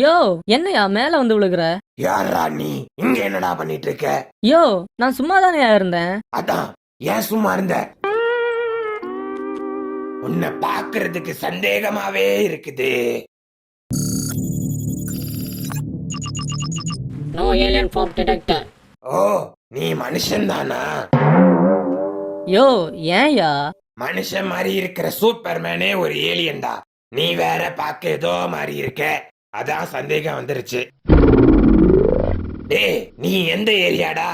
யோ என்னையா மேல வந்து விழுகுற? யாரா நீ இங்க என்னடா பண்ணிட்டு இருக்க? யோ நான் சும்மா தானே இருந்தேன். அதான் ஏன் சும்மா இருந்த? உன்னை பாக்குறதுக்கு சந்தேகமாவே இருக்குது. No alien form detector. ஓ, நீ மனுஷன் தானா? யோ ஏன்யா? மனுஷன் மாதிரி இருக்கிற சூப்பர்மேனே ஒரு ஏலியன்டா. நீ வேற பார்க்க ஏதோ மாதிரி இருக்க, அதான் சந்தேகம் வந்துருச்சு. டேய், நீ எந்த ஏரியாடா?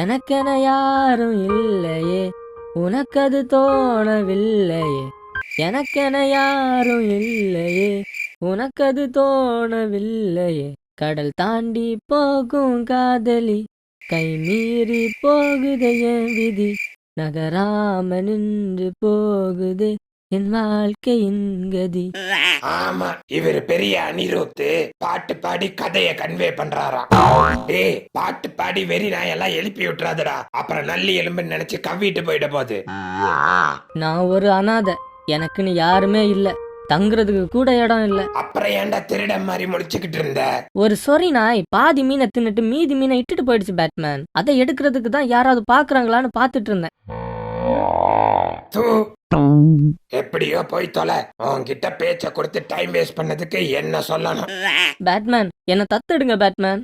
எனக்கென யாரும் இல்லையே, உனக்கது தோணவில்லையே. எனக்கென யாரும் இல்லையே, உனக்கது தோணவில்லையே. கடல் தாண்டி போகும் காதலி, கை மீறி போகுதே என் விதி. நகராம நின்று போகுதே என் வாழ்க்கையின் கதி. ஆமா, இவரு பெரிய அனிருத்து பாட்டு பாடி கதைய கன்வே பண்றாராம். டேய், பாட்டு பாடி வெறி நாயெல்லாம் எழுப்பி விட்டுறாதடா, அப்புறம் நல்லி எலும்புன்னு நினைச்சு கவ்விட்டு போயிட போகுது. நான் ஒரு அனாதை, எனக்குன்னு யாருமே இல்ல, தங்குறதுக்கு கூட இடம் இல்ல. அப்புறம் ஏன்டா திருடன் மாதிரி முடிச்சுக்கிட்டு இருந்த? ஒரு சொறி நாய் பாதி மீனை தின்னுட்டு மீதி மீனை இட்டுட்டு போயிடுச்சு பேட்மேன். அதை எடுக்கிறதுக்கு தான் யாராவது பாக்குறாங்களான்னு பாத்துட்டு இருந்தேன். தூ, எப்படியோ போய் தொலை. உன்கிட்ட பேச்ச கொடுத்து டைம் வேஸ்ட் பண்ணதுக்கு என்ன சொல்லணும்? பேட்மேன் என்ன தத்தெடுங்க பேட்மேன்.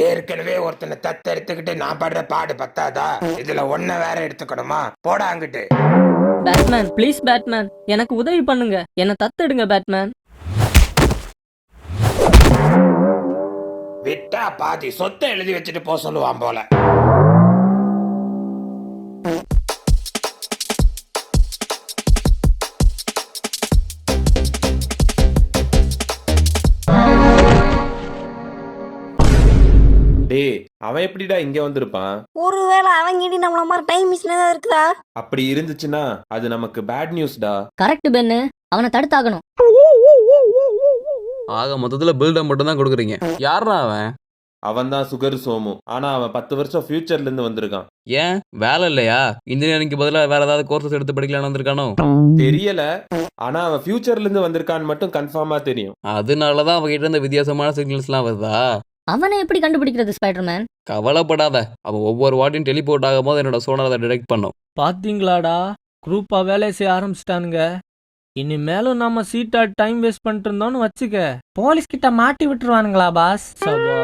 ஏற்கனவே ஒருத்தனை தத்து எடுத்துக்கிட்டு நான் படுற பாடு பத்தாதா? இதுல ஒன்ன வேற எடுத்துக்கணுமா? போடா அங்கிட்டு. பேட்மேன் ப்ளீஸ் பேட்மேன், எனக்கு உதவி பண்ணுங்க, என்ன தத்தெடுங்க பேட்மேன். விட்டா பாதி சொத்தை எழுதி வச்சுட்டு போ சொல்லுவான் போல. டேய், அவன் எப்படிடா இங்க வந்திருப்பான்? ஒருவேளை அவங்கிட்ட நம்மள மாதிரி டைம் மிஷின் ஏதாவது இருக்குதா? அப்படி இருந்துச்சுன்னா அது நமக்கு பேட் நியூஸ்டா. கரெக்ட் பென்னு, அவனை தடுத்தாகணும். ஆக மொத்தத்துல பில்டப் மட்டும் தான் கொடுக்குறீங்க. யாரா அவன்? அவன் தான் சுகர் சோமு. ஆனா அவன் 10 வருஷம் ஃபியூச்சர்ல இருந்து வந்திருக்கான். ஏன் வேலை இல்லையா? இன்ஜினியரிங்க்கு பதிலாக வேற ஏதாவது கோர்சஸ் எடுத்து படிக்கலாம்னு வந்திருக்கானோ? தெரியல, ஆனா அவன் ஃபியூச்சர்ல இருந்து வந்திருக்கான்னு மட்டும் கன்ஃபார்மா தெரியும். அதனாலதான் அவகிட்ட இருந்த வித்தியாசமான சிக்னல்ஸ்லாம் வருதா? அவனை எப்படி கண்டுபிடிக்கிறது ஸ்பைடர்மேன்? கவலைப்படாத, அவன் ஒவ்வொரு வாட்டியும் டெலிபோர்ட் ஆகும் போது என்னோட சோனார் அதை டிடெக்ட் பண்ணும். பாத்தீங்களாடா, குரூப்பா வேலையை செய்ய ஆரம்பிச்சிட்டானுங்க. இனிமேலும் நாம சீட்டா டைம் வேஸ்ட் பண்ணிட்டு இருந்தோம்னு வச்சுக்க, போலீஸ் கிட்ட மாட்டி விட்டுருவானுங்களா பாஸ்? சபா,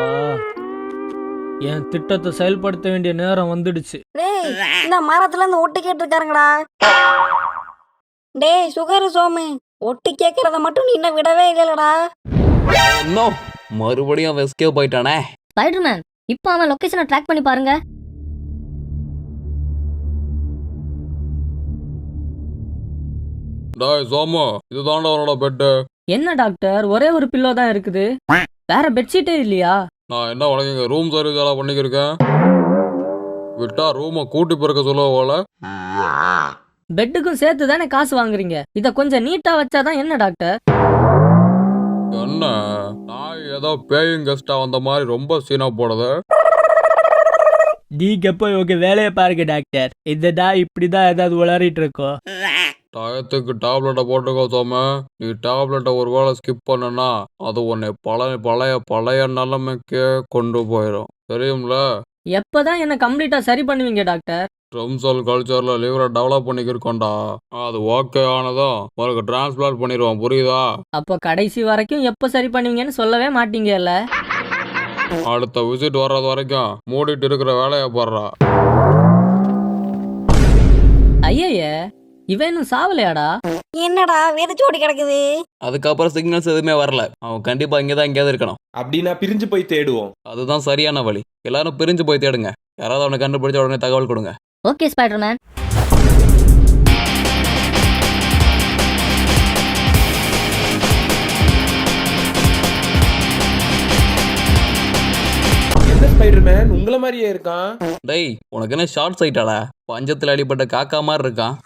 என் திட்டத்தை செயல்படுத்த வேண்டிய நேரம் வந்துடுச்சு. டேய், இந்த மரத்துல இருந்து ஒட்டு கேட்டு இருக்காருங்கடா. டேய் சுகர் சோமு, ஒட்டு கேட்கறத மட்டும் நீ இன்னும் விடவே இல்லடா. நோ, மறுபடியும் அவன் எஸ்கேப் போயிட்டானே. ஸ்பைடர்மேன், இப்போ அவன் லொகேஷனை ட்ராக் பண்ணி பாருங்க. டேய் சோமு, இதுதான்டா அவனோட பெட்டு. என்ன டாக்டர், ஒரே ஒரு பில்லோ தான் இருக்குது, வேற பெட்ஷீட்டே இல்லையா? நான் என்ன உனக்கு இங்க ரூம் சர்வீஸ் எல்லாம் பண்ணிக்கிருக்கேன். விட்டா ரூமை கூட்டி பிறக்க சொல்லுவ போல. பெட்டுக்கும் சேர்த்து தானே காசு வாங்குறீங்க, இத கொஞ்சம் நீட்டா வச்சாதான் என்ன டாக்டர்? என்ன நான் ஏதோ பேயிங் கெஸ்டா வந்த மாதிரி ரொம்ப சீனா போடுது. நீங்க போய் உங்க வேலையை பாருங்க டாக்டர், இதடா இப்படிதான் ஏதாவது உளறிட்டு இருக்கோம். டயத்துக்கு டேப்லெட்டை போட்டுக்கோ சோமு. நீ டேப்லெட்டை ஒரு வேளை ஸ்கிப் பண்ணனா அது உன்னை பழைய நிலைமைக்கே கொண்டு போயிடும், தெரியும்ல? எப்பதான் என்ன கம்ப்ளீட்டா சரி பண்ணுவீங்க டாக்டர்? ட்ரம்சல் கல்ச்சர்ல லிவரை டெவலப் பண்ணிக்கிருக்கோண்டா. அது ஓகே ஆனதும் உனக்கு டிரான்ஸ்பிளான்ட் பண்ணிடுவான், புரியுதா? அப்போ கடைசி வரைக்கும் எப்போ சரி பண்ணுவீங்கன்னு சொல்லவே மாட்டீங்கல்ல? அடுத்த விசிட் வர்றது வரைக்கும் மூடிட்டு இருக்கிற வேலையை பாடுறா. ஐயையே, இவன் இன்னும் சாவலையாடா? என்னடா வெறிச்சோடி கிடக்குது? அதுக்கப்புறம் சிக்னல்ஸ் எதுவுமே வரல. அவன் கண்டிப்பா இங்கதான் எங்கேயாவது இருக்கணும். அப்படின்னா பிரிஞ்சு போய் தேடுவோம். அதுதான் சரியான வழி. எல்லாரும் பிரிஞ்சு போய் தேடுங்க. யாராவது அவனை கண்டுபிடிச்ச உடனே தகவல் கொடுங்க. Okay Spiderman. என்ன ஸ்பைடர்மேன் உங்கள மாதிரியே இருக்கான்? டேய், உனக்கு என்ன ஷார்ட் சைட்டாடா? பஞ்சத்தில் அடிப்பட்ட காக்கா மாதிரி இருக்கான்.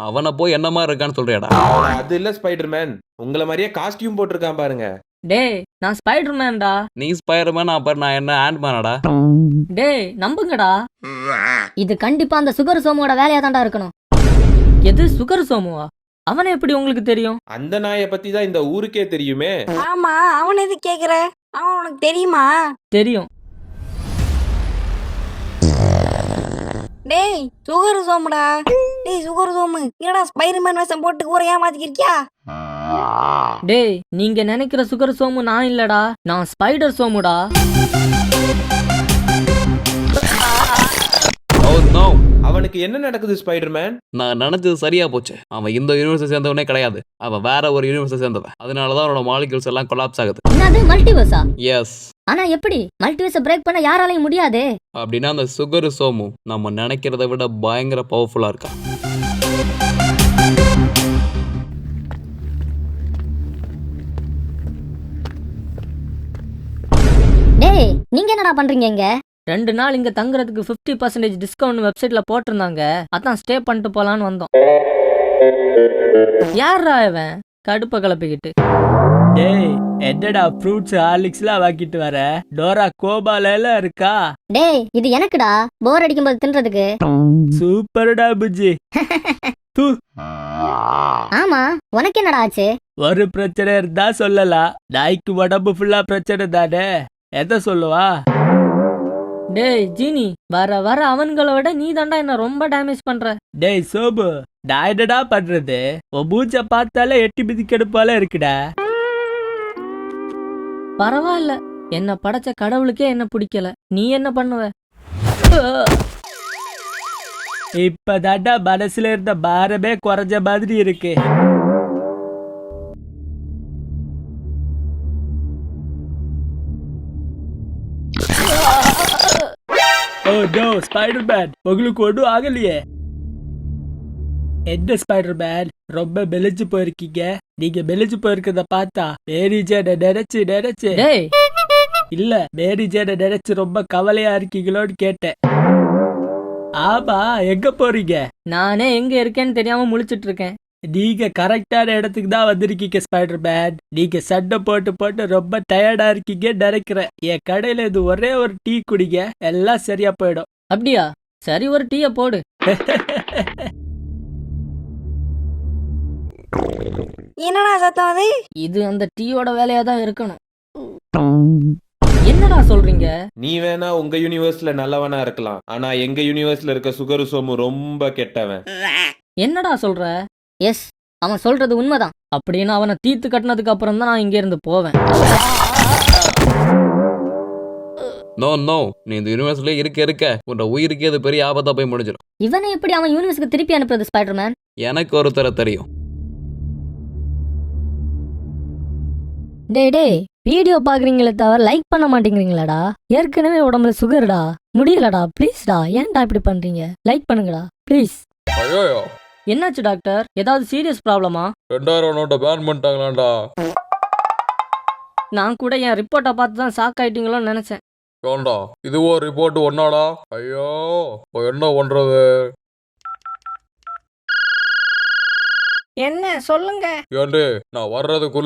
அவனை போய் என்ன மாதிரி இருக்கான்னு சொல்றியாடா? அது இல்ல ஸ்பைடர்மேன், உங்கள மாதிரியே காஸ்டியூம் போட்டிருக்கான் பாருங்க. டேய், நான் ஸ்பைடர்மேன்டா. நீ ஸ்பைடர்மேன், அப்புறம் நான் என்ன ஆண்ட்மேனாடா? டேய் நம்புங்கடா, இது கண்டிப்பா அந்த சுகர் சோமோட வேலையா தான்டா இருக்கணும். எது சுகர் சோமுவா? அவனை எப்படி உங்களுக்கு தெரியும்? அந்த நாயை பத்தி தான் இந்த ஊருக்கே தெரியுமே. ஆமா, அவன் எது கேக்குற? அவன் உனக்கு தெரியுமா? தெரியும். டேய் சுகர் சோமுடா. டேய் சுகர் சோமு, என்னடா ஸ்பைடர்மேன் வேஷம் போட்டு ஊரை ஏமாத்திக்கிறியா? டேய், நீங்க நினைக்கிற சுகர் சோமு நான் இல்லடா, நான் ஸ்பைடர் சோமுடா. Oh no. அவனுக்கு என்ன நடக்குது ஸ்பைடர்மேன்? நான் நினைச்சது சரியா போச்சு. அவன் இந்த யூனிவர்ஸை சேர்ந்தவனே கிடையாது. அவன் வேற ஒரு யூனிவர்ஸை சேர்ந்தவன். அதனாலதான் அவனோட மாலிகூல்ஸ் எல்லாம் கொலாப்ஸ் ஆகுது. என்னது மல்டிவர்ஸா? எஸ். ஆனா எப்படி மல்டிவர்ஸை பிரேக் பண்ண யாராலையும் முடியாதே. அப்படின்னா அந்த சுகர் சோமு நம்ம நினைக்கிறத விட பயங்கர பவர்ஃபுல்லா இருக்கான். டேய் நீங்க என்னடா பண்றீங்க இங்க? 2 நாள் இங்க தங்குறதுக்கு 50% டிஸ்கவுண்ட் வெப்சைட்ல போட்டிருந்தாங்க. அதான் ஸ்டே பண்ணிட்டு போலான்னு வந்தோம். யாரா இவன் கடுப்ப கிளப்பிக்கிட்டு? டேய், என்னடா ஃப்ரூட்ஸ் ஹார்லிக்ஸ்லாம் வாங்கிட்டு வர? டோரா கோபால இருக்கா? டேய் இது எனக்குடா, போர் அடிக்கும்போது தின்றதுக்கு. சூப்பர்டா புஜ்ஜி. ஆமா உனக்கு என்னடா ஆச்சு? ஒரு பிரச்சனை இருந்தா சொல்லலாம். நாய்க்கு உடம்பு ஃபுல்லா பிரச்சனை தானே, எதை சொல்லுவா? டேய் ஜீனி, வர வர அவன்களை விட நீ தாண்டா என்ன ரொம்ப டேமேஜ் பண்ற. டேய் சோபு, நான் என்னடா பண்றது? உன் மூச்ச பார்த்தாலே எட்டி மிதிக்கெடுப்பால இருக்குடா. பரவாயில்ல, என்ன படைச்ச கடவுளுக்கே என்ன பிடிக்கல, நீ என்ன பண்ணுவ? இப்பதாண்டா மனசுல இருந்த பாரமே குறைஞ்ச மாதிரி இருக்கு. ஓ நோ ஸ்பைடர்மேன், உங்களுக்கு ஒன்றும் ஆகலையே. என்ன ஸ்பைடர்மேன், ரொம்ப மெலிஞ்சு போயிருக்கீங்க. நீங்க மெலிஞ்சு போயிருக்கிறத பார்த்தா மேரி ஜேனை நினைச்சு இல்ல மேரி ஜேனை நினைச்சு ரொம்ப கவலையா இருக்கீங்களோன்னு கேட்டேன். ஆமா, எங்க போறீங்க? நானே எங்க இருக்கேன்னு தெரியாம முழிச்சிட்டு இருக்கேன். நீங்க கரெக்டான இடத்துக்கு தான் வந்திருக்கீங்க ஸ்பைடர்மேன். நீங்க சண்டை போட்டு போட்டு ரொம்ப டயர்டா இருக்கீங்க நினைக்கிறேன். என் கடையில இது ஒரே ஒரு டீ குடிங்க, எல்லாம் சரியா போயிடும். அப்படியா? சரி, ஒரு டீய போடு. என்னடா சத்தம் அது? இது அந்த டீயோட வேலையா தான் இருக்கணும். என்னடா சொல்றீங்க? நீ வேணா உங்க யூனிவர்ஸ்ல நல்லவனா இருக்கலாம், ஆனா எங்க யூனிவர்ஸ்ல இருக்க சுகரு சோமு ரொம்ப கெட்டவன். என்னடா சொல்ற? எஸ், அவன் சொல்றது உண்மைதான். அப்படின்னு அவனை தீர்த்து கட்டினதுக்கு அப்புறம் தான் நான் இங்க இருந்து போவேன். நோ நோ, நீ இந்த யூனிவர்ஸ்லயே இருக்க உன்னோட உயிருக்கே அது பெரிய ஆபத்தா போய் முடிஞ்சிடும். இவனை எப்படி அவன் யூனிவர்ஸ்க்கு திருப்பி அனுப்புறது ஸ்பைடர்மேன்? எனக்கு ஒருத்தரை தெரியும். டேய் வீடியோ பாக்குறீங்களே தவிர லைக் பண்ண மாட்டேங்கிறீங்களாடா? ஏற்கனவே உடம்புல சுகர்டா, முடியலடா. ப்ளீஸ்டா, ஏன்டா இப்படி பண்றீங்க? லைக் பண்ணுங்கடா ப்ளீஸ். ஐயோ, என்னாச்சு டாக்டர், ஏதாவது சீரியஸ் ப்ராப்ளமா? 2000 நோட்டை பேன் பண்ணிட்டாங்களாண்டா. நான் கூட என் ரிப்போர்ட்டை பார்த்து தான் ஷாக் ஆயிட்டீங்களோன்னு நினைச்சேன். ஏண்டா இதுவோ ரிப்போர்ட் ஒன்னாடா? ஐயோ, இப்போ என்ன பண்றது? என்ன சொல்லுங்க. ஏண்டே, நான் வர்றதுக்குள்ள